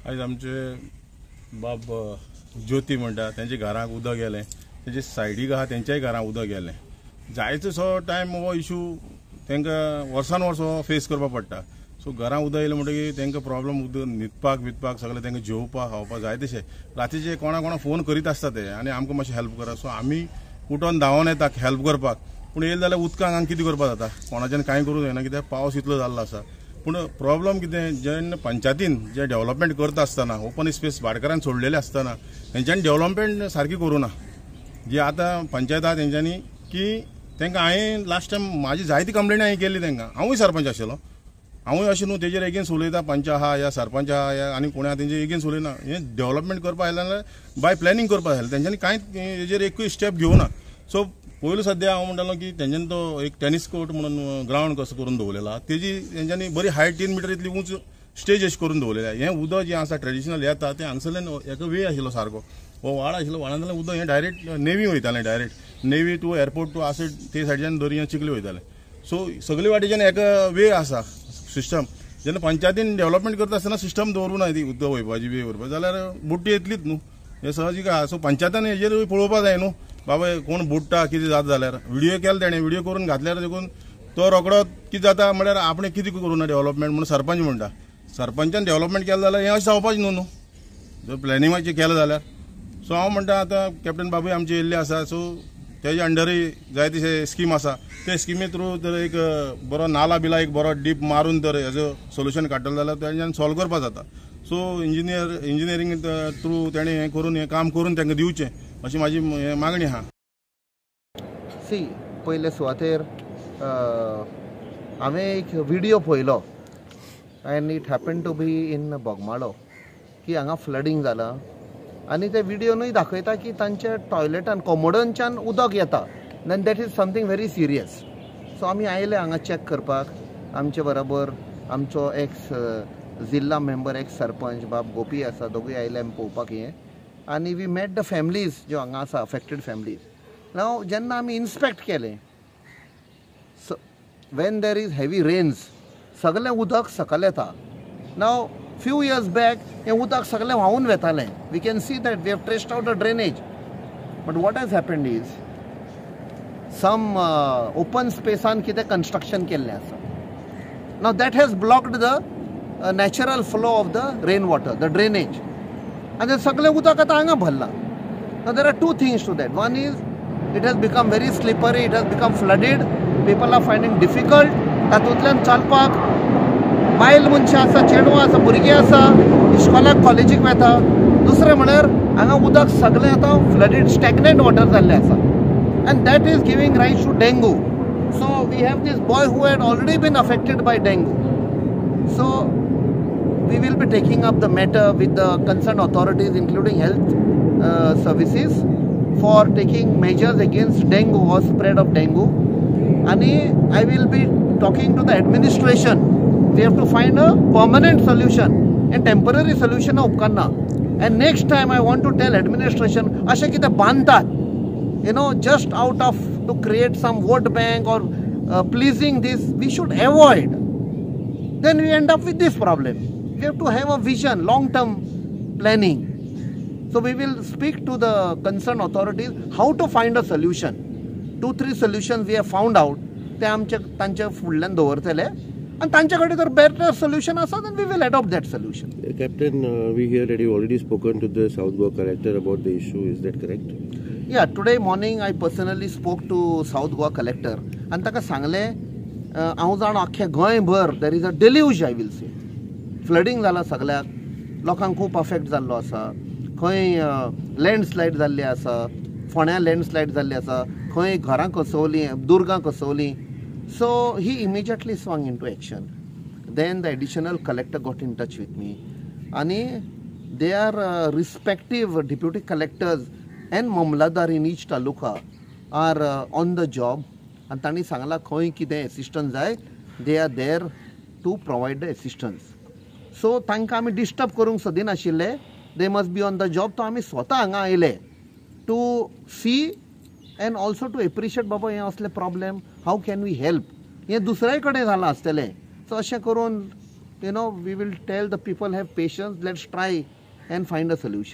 आज आमचे बाब ज्योती म्हणटा त्यांच्या घराक उदक गेलें, तेजे सायडीक आहा तेंच्याय घराक उदक गेलें. जायतो सो टायम हो इशू तांकां वर्सान वर्स फेस करपा पडटा. सो घरां उदक येयलें म्हणटकीर तांकां प्रॉब्लम उदक न्हिदपाक बिदपाक सगळें तांकां जेवपाक खावपाक जाय तशें रातीचे कोणा फोन करीत आसता ते आनी आमकां मातशें हेल्प करा. सो आमी उठोन धांवोन येता हेल्प करपाक. पूण येयले जाल्यार उदकाक हांगा कितें करपाक जाता, कोणाच्यान कांय करूंक जायना कित्याक पावस इतलो जाल्लो आसा. पूण प्रॉब्लम कितें, जेन्ना पंचायतीन जे डेव्हलपमेंट करता आसतना ओपन स्पेस भाटकारांनी सोडलेले आसतना तेंच्यांनी डेव्हलपमेंट सारकी करूं ना. जी आतां पंचायत आहा तेंच्यांनी की तांकां हांवें लास्ट टायम म्हाजी जायती कंप्लेंट हांवें केली तांकां. हांवूय सरपंच आशिल्लो, हांवूय अशें न्हू तेजेर एगेन्स्ट उलयता, पंच आहा या सरपंच आहा या आनी कोणी आहा तेंचे एगेन्स्ट उलयना. हें डेव्हलपमेंट करपा आयलें जाल्यार बाय प्लॅनिंग करपा जाय. तेंच्यांनी कांय हेजेर एकूय स्टेप घेवना. सो पयलो सद्या हांव म्हणटालो की तेंच्यांनी तो एक टेनीस कोर्ट म्हणून ग्रावंड कसो करून दवरलेला, तेजी तेंच्यांनी बरी हायट 3 मिटर इतली उंच स्टेज अशें करून दवरलेलें. हें उदक जें आसा ट्रेडिशनल येता तें हांगसरल्यान एका वे आशिल्लो सारको, हो व्हाळ आशिल्लो, व्हाळान जाल्यार उदक हें डायरेक्ट नेवी वयतालें, डायरेक्ट नेवी टू एअरपोर्ट टू आसट ते सायडीच्यान दर्या चिखली वयतालें. सो सगळे वाटेच्यान एका वे आसा सिस्टम. जेन्ना पंचायतीन डेव्हलपमेंट करता आसतना सिस्टम दवरूं ना ती उदक वयपाची वे वरपाची जाल्यार बुड्डी येतलीच न्हू, हें सहजीक आहा. सो पंचायतान हेजेर पळोवपा जाय न्हू बाबा कोण बुडटा कितें जाता जाल्यार. व्हिडिओ केलो तेणें, व्हिडिओ करून घातल्यार देखून तो रोकडो कितें जाता म्हळ्यार आपणें कितें करूं ना डेव्हलपमेंट म्हणून सरपंच म्हणटा. सरपंचान डेव्हलपमेंट केलें जाल्यार हें अशें जावपाचें न्हू न्हू जर प्लॅनिंगाचें केलें जाल्यार. सो हांव म्हणटा आतां कॅप्टन बाबूय आमचे येयल्ले आसा, सो तेजे अंडरूय जाय तशे स्कीम आसा, ते स्किमी थ्रू तर एक बरो नाला बिला एक बरो डीप मारून तर हेजो सोल्युशन काडटलो जाल्यार तेज्यान सॉल्व करपा जाता. सो इंजिनियरींग थ्रू तेणें हें करून हें काम करून तांकां दिवचें अशी म्हाजी मागणी आहा. पयले सुवातेर हांवें एक व्हिडिओ पळयलो and it happen to be in Bogmalo की हांगा फ्लडींग जालां आनी ते व्हिडिओनूय दाखयता की तांच्या टॉयलेटान कॉमोडांच्यान उदक येता. Then that is something very serious. So आमी आयले हांगा चॅक करपाक. आमचे बरोबर आमचो एक्स जिल्ला मेंबर एक्स सरपंच बाब गोपी आसा, दोगूय आयले आमी पळोवपाक हें. आनी वी मेट द फॅमिलीज ज्यो हांगा आसा अफेक्टेड फॅमिलीज. नाव जेन्ना आमी इन्स्पेक्ट केलें when there is heavy rains सगळें उदक सकयल येता. नाव फ्यू इयर्स बॅक हें उदक सगळें व्हांवून वेतालें. We can see that we have traced out the drainage. But what has happened is some open स्पेसान कितें कन्स्ट्रक्शन केल्लें आसा. Now that has blocked the natural flow of the rain water, the drainage. आनी सगळें उदक आतां हांगा भरलां. Now there are two things to that. One is it has become very slippery, it has become flooded, people are finding difficult तातूंतल्यान चलपाक. बायल मनशां आसा, चेडवां आसा, भुरगीं आसा, इस्कॉलाक कॉलेजीक वेता. दुसरें म्हळ्यार हांगा उदक सगळें आतां फ्लडीड स्टॅग्नंट वॉटर जाल्लें आसा and that is giving rise to dengue. So we have this boy who had already been affected by dengue. So we will be taking up the matter with the concerned authorities including health services for taking measures against dengue or spread of dengue. And I will be talking to the administration. We have to find a permanent solution and temporary solution upkanna. And next time I want to tell administration ashe kite bantat, just out of to create some vote bank or pleasing this, we should avoid. Then we end up with this problem. We have to have a vision, long-term planning. So we will speak to the concerned authorities how to find a solution. 2-3 solutions we have found out. ते आमचे तांचे फुडल्यान दवरतले आनी तांचे कडेन जर better solution आसा then we will adopt that solution. Captain, we hear that you already spoken to the South Goa collector about the issue. Is that correct? Yeah, today morning I personally spoke to South Goa collector आनी ताका सांगलें हांव जाण आख्खे गोंयभर there is a deluge, I will say. Flooding जालां सगळ्याक, लोकांक खूब अफेक्ट जाल्लो आसा. खंय लँडस्लायड जाल्ली आसा, फोंड्या लँडस्लायड जाल्ली आसा, खंय घरां कसवलीं, दुर्गां कसवलीं. So he immediately swung into action. Then the additional collector got in touch with me. आनी their respective deputy collectors and mamladar in each taluka are on the job. आनी तांणी सांगलां खंय कितें assistance जाय, they are there to provide the assistance. So तांकां आमी disturb करूंक सोदिनाशिल्ले. They must be on the job. तो आमी स्वता हांगा आयले to see and also to appreciate बाबा हें असलें problem, how can we help. हें दुसऱ्याय कडेन जालां आसतलें. सो अशें करून we will tell the people have patience, let's try and find a solution.